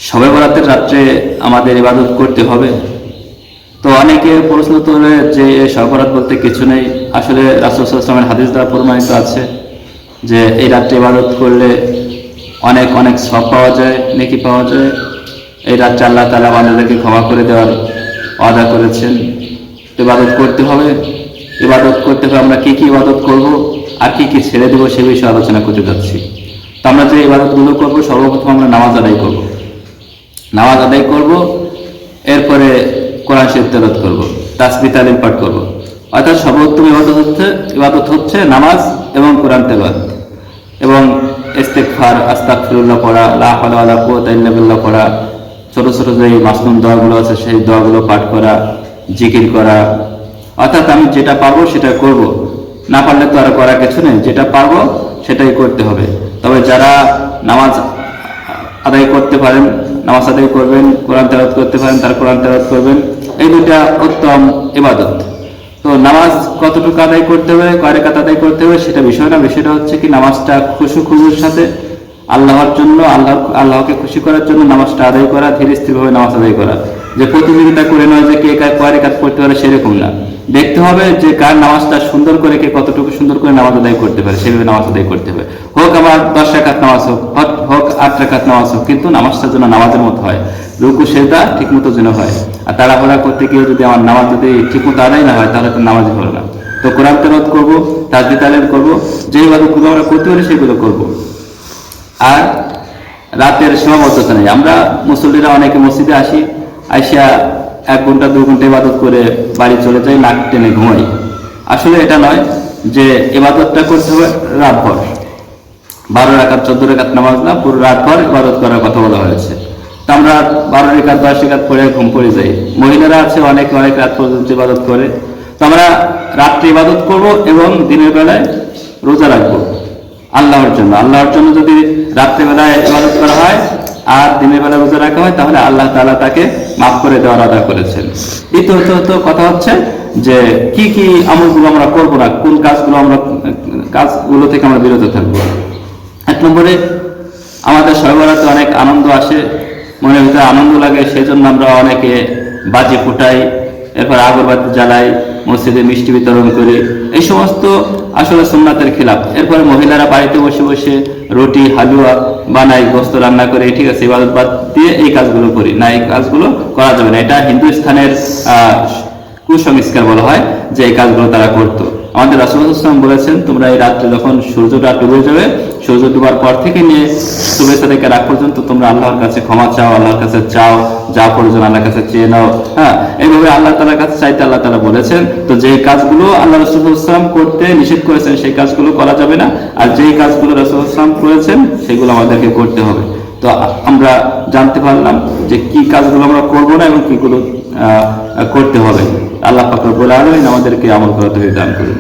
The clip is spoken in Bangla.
শবে বরাতের রাত্রে আমাদের ইবাদত করতে হবে। তো অনেকে প্রশ্ন তোলে যে শবে বরাত বলতে কিছু নেই। আসলে রাসূল সাল্লাল্লাহু আলাইহি ওয়াসাল্লামের হাদিস দ্বারা প্রমাণিত আছে যে এই রাত্রে ইবাদত করলে অনেক অনেক সওয়াব পাওয়া যায়, নেকি পাওয়া যায়। এই রাত্রে আল্লাহ তাআলা বান্দাদেরকে ক্ষমা করে দেওয়ার ওয়াদা করেছেন। ইবাদত করতে হবে। ইবাদত করতে হবে, আমরা কি কি ইবাদত করব আর কি কি ছেড়ে দেবো সে বিষয়ে আলোচনা করতে যাচ্ছি। তো আমরা যে ইবাদতগুলো করব, সর্বপ্রথম আমরা নামাজ আদায় করব। নামাজ আদায় করব, এরপরে কোরআন শরীফ তেলাওয়াত করব, তাসবিহ তাহলিল পাঠ করব। অর্থাৎ সর্বোত্তম ইবাদত হচ্ছে নামাজ এবং কোরআন তেলাওয়াত এবং ইস্তিগফার, আস্তাগফিরুল্লাহ পড়া, লা হাওলা ওয়ালা কুওয়াতা ইল্লা বিল্লাহ পড়া, ছোট ছোট যে মাসনুন দোয়াগুলো আছে সেই দোয়াগুলো পাঠ করা, জিকির করা। অর্থাৎ আমি যেটা পারবো সেটা করব, না পারলে তো আর করার কিছু নেই। যেটা পারবো সেটাই করতে হবে। তবে যারা নামাজ আদায় করতে পারেন নামাজ আদায় করবেন, কোরআন তেলাওয়াত করতে পারেন তার কোরআন তেলাওয়াত করবেন। এই দুটা উত্তম ইবাদত। তো নামাজ কতটুকু আদায় করতে হবে, কয় রাকাত আদায় করতে হবে সেটা বিষয় না। বিষয়টা হচ্ছে কি নামাজটা খুশুর সাথে আল্লাহর জন্য, আল্লাহকে খুশি করার জন্য নামাজটা আদায় করা, ধীরে স্থিরভাবে নামাজ আদায় করা। যে প্রতিযোগিতা করে নয় যে কে কয় রাকাত পড়তে পারে সেরকম না। দেখতে হবে যে কার নামাজটা সুন্দর করে, কে কতটুকু সুন্দর করে নামাজ আদায় করতে পারে সেভাবে নামাজ আদায় করতে হবে। হোক আবার 10 রাকাত নামাজ হোক 8 রাকাত নামাজ হোক, কিন্তু নামাজটা যেন নামাজের মতো হয়, রুকু সেজদা ঠিক মতো যেন হয়। আর তাড়াহুড়া করতে গিয়ে যদি আমার নামাজ যদি ঠিক মতো আদায় না হয় তাহলে তো নামাজই হলো না। তো কোরআন তেলাওয়াত করবো, তাসবিহ তাহলিল করবো, যে ইবাদতগুলো আমরা করতে পারি সেগুলো করবো। আর রাতের সীমাবদ্ধতা নেই। আমরা মুসল্লিরা অনেকে মসজিদে আইসা 1 ঘন্টা 2 ঘন্টা ইবাদত করে বাড়ি চলে যাই, নাক টেনে ঘুমাই। আসলে এটা নয়, যে ইবাদতটা করতে হবে রাতভর। 12 রাকাত 14 রাকাত নামাজ না, পুরো রাতভর ইবাদত করার কথা বলা হয়েছে। তো আমরা 12 রাকাত 10 রাকাত পড়ে ঘুম পড়ে যাই। মহিলারা আছে অনেক রাত পর্যন্ত ইবাদত করে। তো আমরা রাত্রে ইবাদত করব এবং দিনের বেলায় রোজা রাখবো আল্লাহর জন্য। যদি রাত্রেবেলায় ইবাদত করা হয় আর দিনের বেলা রোজা রাখা হয় তাহলে আল্লাহ তাআলা তাকে মাফ করে দেওয়ার আদা করেছেন। দ্বিতীয়ত কথা হচ্ছে যে কি কি আমলগুলো আমরা করবো না, কোন কাজগুলো থেকে আমরা বিরত থাকবো। 1 নম্বরে আমাদের শবে বরাতে অনেক আনন্দ আসে, মনের ভিতরে আনন্দ লাগে, সেজন্য আমরা অনেকে বাজি ফুটাই, এরপর আগরবাতি জ্বালাই, মসজিদে মিষ্টি বিতরণ করি। এই সমস্ত আসলে সুন্নাতের খিলাফ। এরপরে মহিলারা বাড়িতে বসে বসে রুটি হালুয়া বানাই, গোস্ত রান্না করে, ঠিক আছে, ইবাদত বাদ দিয়ে এই কাজগুলো করি না। এই কাজগুলো করা যাবে না। এটা হিন্দুস্থানের কুসংস্কার বলা হয় যে এই কাজগুলো তারা করতো। আমাদের রাসূল সাল্লাল্লাহু আলাইহি ওয়াসাল্লাম বলেছেন, তোমরা এই রাত্রে যখন সূর্যটা ডুবে যাবে, সূর্য ডুবার পর থেকে নিয়ে শুভেচ্ছা থেকে রাত পর্যন্ত তোমরা আল্লাহর কাছে ক্ষমা চাও, আল্লাহর কাছে চাও, যা প্রয়োজন আল্লাহর কাছে চেয়ে নাও। হ্যাঁ, এইভাবে আল্লাহ তাআলার কাছে চাইতে আল্লাহ তাআলা বলেছেন। তো যে কাজগুলো আল্লাহ রাসূল সাল্লাল্লাহু আলাইহি ওয়াসাল্লাম করতে নিষেধ করেছেন সেই কাজগুলো করা যাবে না, আর যেই কাজগুলো রাসূল সাল্লাল্লাহু আলাইহি ওয়াসাল্লাম করেছেন সেগুলো আমাদেরকে করতে হবে। তো আমরা জানতে পারলাম যে কি কাজগুলো আমরা করবো না এবং কিগুলো করতে হবে। আল্লাহ পাক রব্বুল আলামিন আমাদেরকে আমল করার তৌফিক দান করুন।